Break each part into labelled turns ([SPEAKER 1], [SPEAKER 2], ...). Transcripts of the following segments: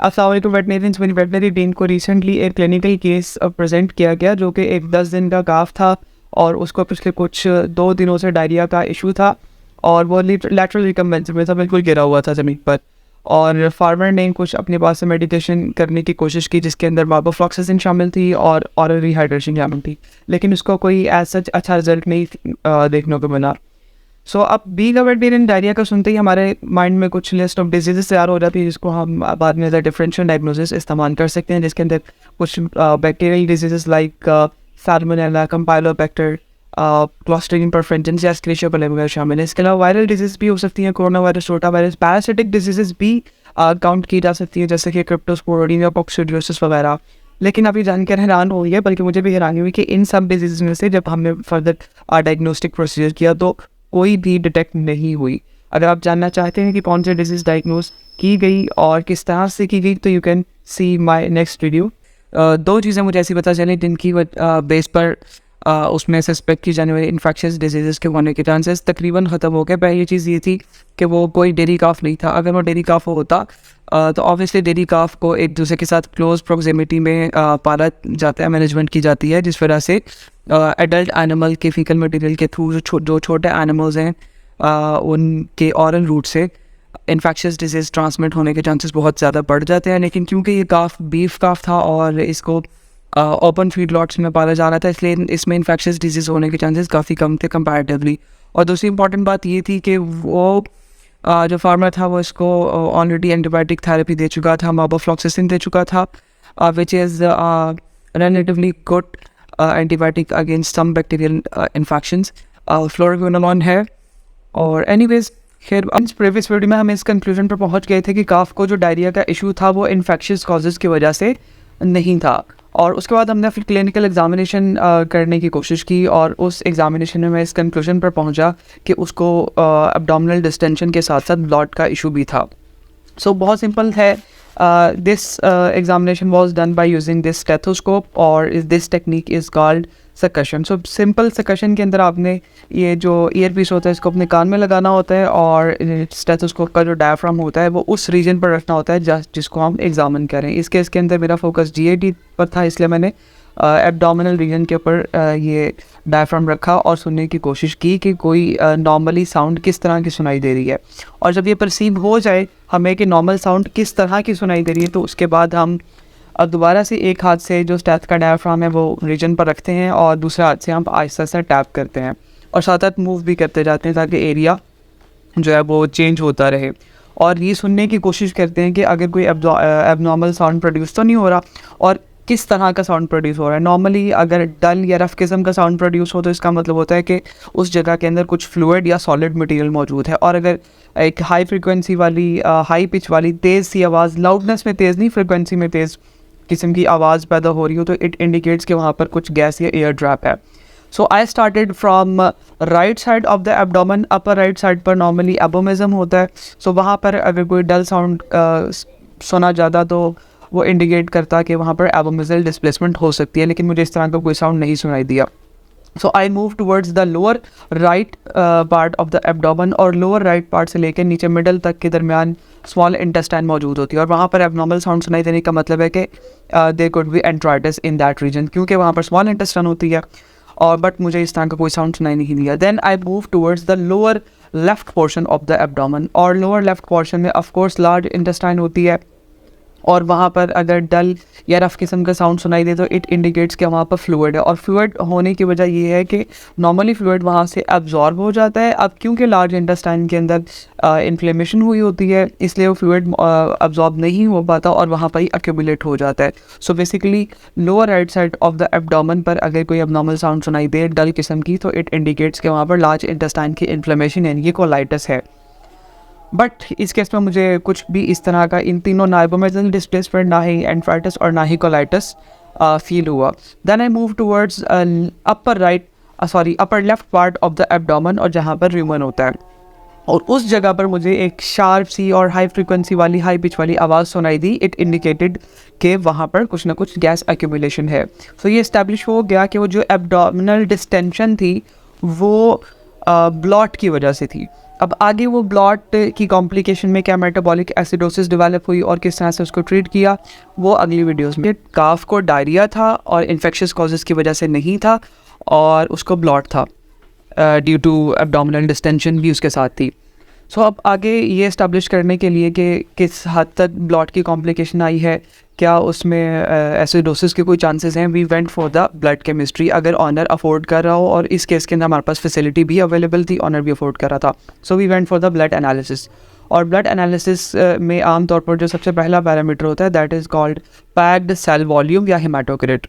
[SPEAKER 1] अस्सलाम वालेकुम वेटनरियंस। मेरी वेटनरी टीम को रिसेंटली एक क्लिनिकल केस प्रेजेंट किया गया जो कि एक 10 दिन का काफ था और उसको पिछले कुछ 2 दिनों से डायरिया का इशू था और वो लैटरल रिकम्बेंस में था, बिल्कुल गिरा हुआ था ज़मीन पर। और फार्मर ने कुछ अपने पास से मेडिटेशन करने की कोशिश की जिसके अंदर बाबोफ्लॉक्सासिन शामिल थी और ऑरल रिहाइड्रेशन शामिल थी, लेकिन उसको कोई एज सच अच्छा रिजल्ट नहीं देखने को मिला। सो अब बीइंग अ वेटरियन, डायरिया का सुनते ही हमारे माइंड में कुछ लिस्ट ऑफ डिजीजेस तैयार हो जाती है जिसको हम बाद में एज अ डिफरेंशियल डायग्नोसिस इस्तेमाल कर सकते हैं, जिसके अंदर कुछ bacterial diseases like salmonella, campylobacter, clostridium perfringens या एस्क्लेशिया कोलाई वगैरह शामिल है। इसके अलावा वायरल डिजीज भी हो सकती हैं, corona virus, rota virus. Parasitic diseases भी काउंट की जा सकती है जैसे कि क्रिप्टोस्पोरोडियम या कॉक्सिडियोसिस वगैरह। लेकिन अभी जानकर हैरान हो गई है, बल्कि मुझे भी हैरानी हुई कि इन सब डिजीज़ में से जब हमने फर्दर डायग्नोस्टिक प्रोसीजर किया तो कोई भी डिटेक्ट नहीं हुई। अगर आप जानना चाहते हैं कि कौन से डिजीज़ डायग्नोस की गई और किस तरह से की गई तो you can see my next video. 2 चीज़ें मुझे ऐसी पता चली जिनकी बेस पर उसमें सस्पेक्ट की जाने वाली इन्फेक्शस डिजीज़ के होने के चांसेस तकरीबन ख़त्म हो गए। पहली चीज़ ये थी कि वो कोई डेयरी काफ नहीं था। अगर वो डेयरी काफ होता तो ऑब्वियसली डेयरी काफ को एक दूसरे के साथ क्लोज प्रॉक्सिमिटी में पाला जाता है, मैनेजमेंट की जाती है, जिस वजह से एडल्ट एनिमल के फीकल मटेरियल के थ्रू जो छोटे एनिमल्स हैं उनके ऑरल रूट से इन्फेक्शस डिजीज़ ट्रांसमिट होने के चांसेस बहुत ज़्यादा बढ़ जाते हैं। लेकिन क्योंकि ये काफ बीफ काफ था और इसको ओपन फीड लॉट्स में पाला जा रहा था, इसलिए इसमें इन्फेक्शस डिजीज़ होने के चांसेस काफ़ी कम थे कंपैरेटिवली। और दूसरी इंपॉर्टेंट बात ये थी कि वो जो फार्मर था वो इसको ऑलरेडी एंटीबायोटिक थेरेपी दे चुका था, बाबोफ्लॉक्सासिन दे चुका था, which is relatively good antibiotic against some bacterial infections. Fluoroquinolone है। और एनीवेज खैर, प्रीवियस वीडियो में हम इस कंक्लूजन पर पहुंच गए थे कि काफ को जो डायरिया का इशू था वो इन्फेक्शियस कॉजेज़ की वजह से नहीं था। और उसके बाद हमने फिर क्लिनिकल एग्जामिनेशन करने की कोशिश की और उस एग्जामिनेशन में मैं इस कंक्लूजन पर पहुंचा कि उसको एब्डोमिनल डिस्टेंशन के साथ साथ ब्लॉट का इशू भी था। सो बहुत सिंपल है। This examination was done by using this stethoscope और this technique is called suction. So simple suction के अंदर आपने ये जो ईयर पीस होता है इसको अपने कान में लगाना होता है और स्टेथोस्कोप का जो डायफ्राम होता है वो उस रीजन पर रखना होता है जिसको हम एग्जामिन करें। इस केस के अंदर मेरा फोकस जीएडी पर था, इसलिए मैंने एब्डोमिनल रीजन के ऊपर ये डायफ्राम रखा और सुनने की कोशिश की कि कोई नॉर्मली साउंड किस तरह की सुनाई दे रही है। और जब ये परसीव हो जाए हमें कि नॉर्मल साउंड किस तरह की सुनाई दे रही है तो उसके बाद हम दोबारा से एक हाथ से जो स्टेथ का डायफ्राम है वो रीजन पर रखते हैं और दूसरे हाथ से हम आहिस्ता से टैप करते हैं और साथ साथ मूव भी करते जाते हैं ताकि एरिया जो है वो चेंज होता रहे। और ये सुनने की कोशिश करते हैं कि अगर कोई एबनॉर्मल साउंड प्रोड्यूस तो नहीं हो रहा और किस तरह का साउंड प्रोड्यूस हो रहा है। नॉर्मली अगर डल या रफ किस्म का साउंड प्रोड्यूस हो तो इसका मतलब होता है कि उस जगह के अंदर कुछ फ्लूइड या सॉलिड मटेरियल मौजूद है। और अगर एक हाई फ्रिक्वेंसी वाली हाई पिच वाली तेज़ सी आवाज़, लाउडनेस में तेज़ नहीं, फ्रिक्वेंसी में तेज़ किस्म की आवाज़ पैदा हो रही हो तो इट इंडिकेट्स कि वहाँ पर कुछ गैस या एयर ड्रैप है। So I started from right side of the abdomen. Upper right side पर नॉर्मली एबोमिज्म होता है। सो वहाँ पर अगर कोई डल साउंड सुना ज़्यादा तो वो इंडिकेट करता है कि वहाँ पर एबोमिजल डिस्प्लेसमेंट हो सकती है, लेकिन मुझे इस तरह का कोई साउंड नहीं सुनाई दिया। So I move towards the lower right part of the abdomen और लोअर राइट पार्ट से लेकर नीचे मिडल तक के दरमियान स्मॉल इंटेस्टाइन मौजूद होती है और वहाँ पर एबनॉर्मल साउंड सुनाई देने का मतलब है कि there could be enteritis in that region, क्योंकि वहाँ पर स्मॉल इंटेस्टाइन होती है। और बट मुझे इस तरह का कोई साउंड सुनाई नहीं दिया। Then I move towards the lower left portion of the abdomen और लोअर लेफ्ट पोर्शन में ऑफकोर्स लार्ज इंटेस्टाइन होती है और वहाँ पर अगर डल या रफ किस्म का साउंड सुनाई दे तो इट इंडिकेट्स कि वहाँ पर फ्लूइड है। और फ्लूइड होने की वजह ये है कि नॉर्मली फ्लूइड वहाँ से एब्जॉर्ब हो जाता है। अब क्योंकि लार्ज इंटेस्टाइन के अंदर इन्फ्लेमेशन हुई होती है इसलिए वो फ्लूइड एब्जॉर्ब नहीं हो पाता और वहाँ पर ही एक्यूमुलेट हो जाता है। So basically lower right side of the abdomen पर अगर कोई एबनॉर्मल साउंड सुनाई दे डल किस्म की तो इट इंडिकेट्स कि वहाँ पर लार्ज इंटेस्टाइन की इन्फ्लेमेशन यानी कि कोलाइटिस है। बट इस केस में मुझे कुछ भी इस तरह का इन तीनों ना एबोमिजल डिस्प्लेसमेंट, ना ही एंट्राइटिस और ना ही कोलाइटिस फील हुआ। Then I move towards upper left part of the abdomen और जहाँ पर र्यूमन होता है और उस जगह पर मुझे एक शार्प सी और हाई फ्रिक्वेंसी वाली हाई पिच वाली आवाज़ सुनाई दी। इट इंडिकेटेड कि वहाँ पर कुछ ना कुछ गैस एक्यूमुलेशन है। सो ये इस्टेब्लिश हो गया कि वो जो एब्डोमिनल डिस्टेंशन थी वो ब्लॉट की वजह से थी। अब आगे वो ब्लॉट की कॉम्प्लिकेशन में क्या मेटाबॉलिक एसिडोसिस डेवलप हुई और किस तरह से उसको ट्रीट किया, वो अगली वीडियोस में। काफ को डायरिया था और इन्फेक्शियस कॉजेज़ की वजह से नहीं था, और उसको ब्लॉट था ड्यू टू एब्डोमिनल डिस्टेंशन भी उसके साथ थी। सो अब आगे ये इस्टेब्लिश करने के लिए कि किस हद तक ब्लॉट की कॉम्प्लिकेशन आई है, क्या उसमें एसिडोसिस के कोई चांसेस हैं, we went for the blood chemistry. अगर ऑनर अफोर्ड कर रहा हो, और इस केस के अंदर हमारे पास फैसिलिटी भी अवेलेबल थी, ऑनर भी अफोर्ड कर रहा था, so we went for the blood analysis. और ब्लड एनालिसिस में आमतौर पर जो सबसे पहला पैरामीटर होता है that is called packed cell volume या हेमाटोक्रिट।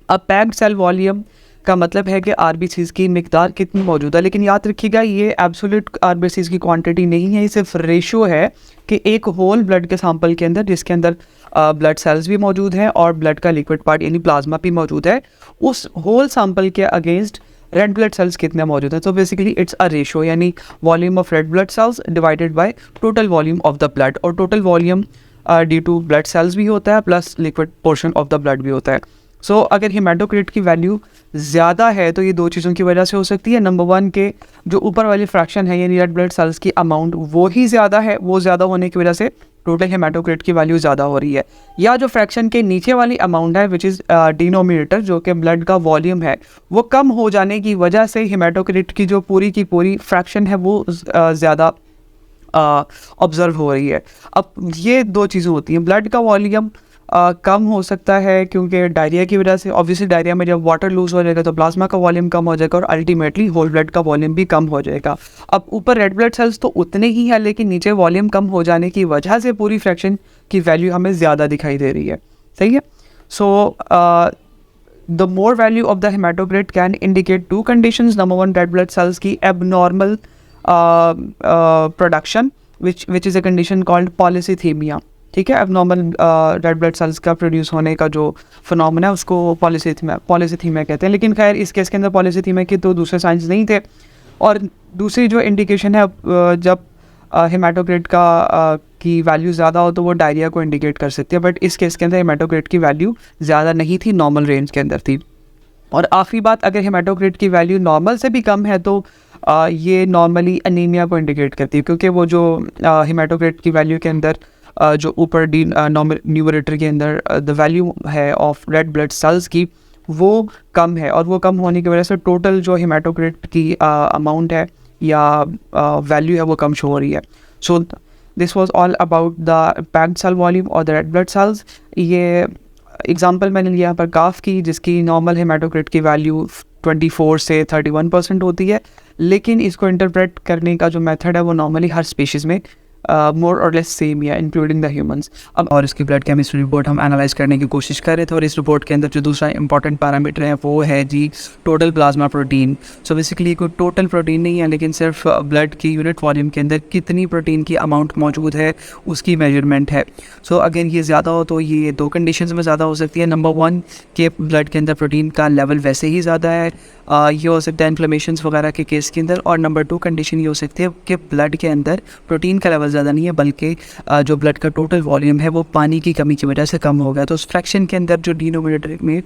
[SPEAKER 1] अब पैक्ड सेल वॉल्यूम का मतलब है कि आरबीसीज़ की मिकदार कितनी मौजूद है, लेकिन याद रखिएगा ये एब्सोल्यूट आरबीसीज़ की क्वांटिटी नहीं है, ये सिर्फ रेशो है कि एक होल ब्लड के सैंपल के अंदर, जिसके अंदर ब्लड सेल्स भी मौजूद हैं और ब्लड का लिक्विड पार्ट यानी प्लाज्मा भी मौजूद है, उस होल सैंपल के अगेंस्ट रेड ब्लड सेल्स कितने मौजूद हैं। तो बेसिकली इट्स अ रेशो, यानी volume of red blood cells divided by total volume of the blood, और total volume due to blood cells भी होता है plus liquid portion of the blood भी होता है। सो अगर हेमाटोक्रिट की वैल्यू ज़्यादा है तो ये दो चीज़ों की वजह से हो सकती है। नंबर वन के जो ऊपर वाली फ्रैक्शन है यानी रेड ब्लड सेल्स की अमाउंट वो ही ज़्यादा है, वो ज़्यादा होने की वजह से टोटल हेमाटोक्रिट की वैल्यू ज़्यादा हो रही है, या जो फ्रैक्शन के नीचे वाली अमाउंट है विच इज़ डिनोमिनेटर जो कि ब्लड का वॉल्यूम है वो कम हो जाने की वजह से हेमाटोक्रिट की जो पूरी फ्रैक्शन है वो ज़्यादा ऑब्ज़र्व हो रही है। अब ये दो चीज़ें होती हैं, ब्लड का वॉल्यूम कम हो सकता है क्योंकि डायरिया की वजह से, ऑब्वियसली डायरिया में जब वाटर लूज हो जाएगा तो प्लाज्मा का वॉल्यूम कम हो जाएगा और अल्टीमेटली होल ब्लड का वॉल्यूम भी कम हो जाएगा। अब ऊपर रेड ब्लड सेल्स तो उतने ही है, लेकिन नीचे वॉल्यूम कम हो जाने की वजह से पूरी फ्रैक्शन की वैल्यू हमें ज़्यादा दिखाई दे रही है। सही है। So the more value of the haematocrit can indicate two conditions. Number one, red blood cells की abnormal production which is a condition called polycythaemia. ठीक है, एबनॉर्मल रेड ब्लड सेल्स का प्रोड्यूस होने का जो फिनोमेना है उसको पॉलीसिथीमिया कहते हैं। लेकिन खैर इस केस के अंदर पॉलीसिथीमिया के तो दूसरे साइंस नहीं थे। और दूसरी जो इंडिकेशन है जब हेमाटोक्रिट की वैल्यू ज़्यादा हो तो वो डायरिया को इंडिकेट कर सकती है, बट इस केस के अंदर हेमाटोक्रिट की वैल्यू ज़्यादा नहीं थी, नॉर्मल रेंज के अंदर थी। और आखिरी बात, अगर हेमाटोक्रिट की वैल्यू नॉर्मल से भी कम है तो ये नॉर्मली अनीमिया को इंडिकेट करती है, क्योंकि वो जो हेमाटोक्रिट की वैल्यू के अंदर जो ऊपर न्यूमरेटर के अंदर द वैल्यू है ऑफ रेड ब्लड सेल्स की वो कम है, और वो कम होने की वजह से टोटल जो हेमाटोक्रिट की अमाउंट है या वैल्यू है वो कम शो हो रही है। So this was all about the packed cell volume और द रेड ब्लड सेल्स। ये एग्जांपल मैंने लिया पर काफ की, जिसकी नॉर्मल हेमाटोक्रिट की वैल्यू 24 से 31% होती है, लेकिन इसको इंटरप्रेट करने का जो मेथड है वो नॉर्मली हर स्पीशीज़ में मोर और लेस सेम या इंक्लूडिंग द ह्यूमंस। अब और इसकी ब्लड केमिस्ट्री रिपोर्ट हम एनालाइज करने की कोशिश कर रहे थे, और इस रिपोर्ट के अंदर जो दूसरा इंपॉर्टेंट पैरामीटर है वो है जी total plasma protein. So basically कोई टोटल प्रोटीन नहीं है, लेकिन सिर्फ ब्लड की यूनिट वॉल्यूम के अंदर कितनी प्रोटीन की अमाउंट मौजूद है उसकी मेजरमेंट है। सो अगेन ये ज़्यादा हो तो ये दो कंडीशंस में ज़्यादा हो सकती है। नंबर वन के ब्लड के अंदर प्रोटीन का लेवल वैसे ही ज़्यादा है, ये हो सकता है इन्फ्लेमेशंस वगैरह के केस के अंदर। और नंबर टू कंडीशन ये हो सकती है कि ब्लड के अंदर प्रोटीन का लेवल ज़्यादा नहीं है, बल्कि जो ब्लड का टोटल वॉल्यूम है वो पानी की कमी की वजह से कम हो गया। तो उस फ्रैक्शन के अंदर जो डिनोमिनेटर में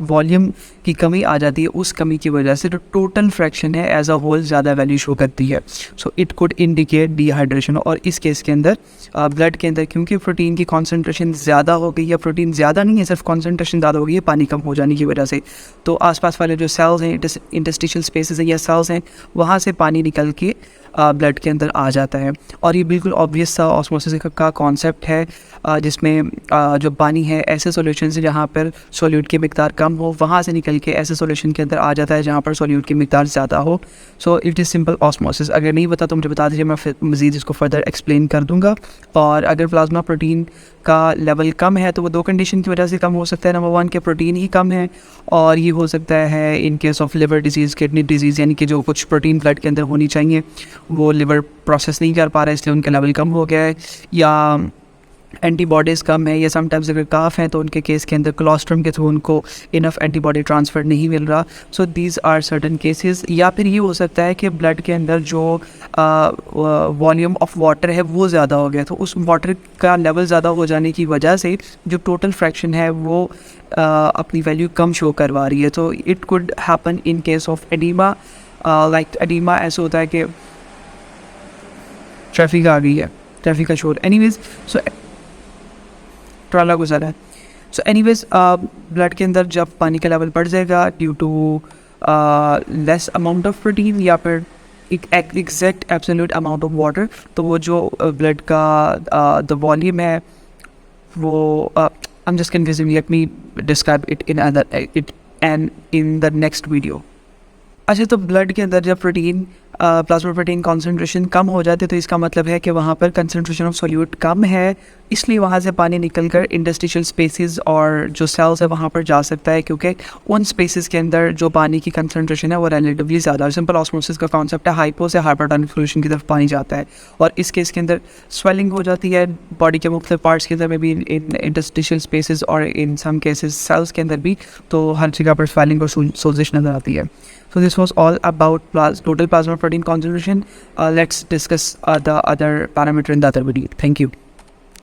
[SPEAKER 1] वॉल्यूम की कमी आ जाती है, उस कमी की वजह से जो टोटल फ्रैक्शन है एज अ होल ज़्यादा वैल्यू शो करती है। So it could indicate dehydration. और इस केस के अंदर ब्लड के अंदर क्योंकि प्रोटीन की कॉन्सेंट्रेशन ज़्यादा हो गई, या प्रोटीन ज़्यादा नहीं है, सिर्फ कॉन्सेंट्रेशन ज़्यादा हो गई है पानी कम हो जाने की वजह से, तो आसपास वाले जो सेल्स हैं, इंटरस्टिशियल स्पेसेस हैं या सेल्स हैं, वहाँ से पानी निकल के ब्लड के अंदर आ जाता है। और ये बिल्कुल ऑब्वियस सा ऑस्मोसिस का कॉन्सेप्ट है, जिसमें जो पानी है ऐसे सॉल्यूशन से जहाँ पर सॉल्यूट की मिकदार कम हो, वहाँ से निकल के ऐसे सॉल्यूशन के अंदर आ जाता है जहाँ पर सॉल्यूट की मिकदार ज़्यादा हो। So it is simple osmosis. अगर नहीं पता तो मुझे बता दीजिए, मैं फिर मज़ीद इसको फर्दर एक्सप्लेन कर दूँगा। और अगर प्लाज्मा प्रोटीन का लेवल कम है तो वो दो कंडीशन की वजह से कम हो सकता है। नंबर वन के प्रोटीन ही कम है, और ये हो सकता है इन case of liver disease, kidney disease, यानी कि जो कुछ प्रोटीन ब्लड के अंदर होनी चाहिए वो लिवर प्रोसेस नहीं कर पा रहा है, इसलिए उनका लेवल कम हो गया है, या एंटीबॉडीज़ कम है, या समटाइम्स अगर काफ है तो उनके केस के अंदर कोलोस्ट्रम के थ्रू उनको इनफ एंटीबॉडी ट्रांसफ़र नहीं मिल रहा। So these are certain cases. या फिर ये हो सकता है कि ब्लड के अंदर जो वॉल्यूम ऑफ वाटर है वो ज़्यादा हो गया, तो उस वाटर का लेवल ज़्यादा हो जाने की वजह से जो टोटल फ्रैक्शन है वो अपनी वैल्यू कम शो करवा रही है। तो it could happen in case of oedema. Like oedema ऐसा होता है कि ट्रैफिक आ गई है, ट्रैफिक का शोर। एनीवेज सो ट्राला गुजरा है। सो एनीवेज ब्लड के अंदर जब पानी का लेवल बढ़ जाएगा due to less amount of protein या फिर एक exact absolute amount of water, तो वो जो ब्लड का द वॉल्यूम है वो I am just confusing, let me describe it in other it and in the next video. अच्छा, तो ब्लड के अंदर जब प्रोटीन प्लाज्मा प्रोटीन कॉन्सेंट्रेशन कम हो जाती है तो इसका मतलब है कि वहाँ पर कंसनट्रेशन ऑफ सोल्यूट कम है, इसलिए वहाँ से पानी निकलकर इंटरस्टिशियल स्पेसेस और जो सेल्स है वहाँ पर जा सकता है, क्योंकि उन स्पेसेस के अंदर जो पानी की कंसनट्रेशन है वो रिलेटिवली ज़्यादा है। सिंपल ऑस्मोसिस का कॉन्सेप्ट है, हाइपो से हाइपरटोनिक सॉल्यूशन की तरफ पानी जाता है और इस केस के अंदर स्वेलिंग हो जाती है बॉडी के मुख्तलिफ पार्ट्स के अंदर में भी, इन इंटरस्टिशियल स्पेसेस और इन सम केसेस सेल्स के अंदर भी, तो हर जगह पर स्वेलिंग और सोजिश नज़र आती है। So this was all about total plasma protein concentration. Let's discuss the other parameter in the other video. Thank you.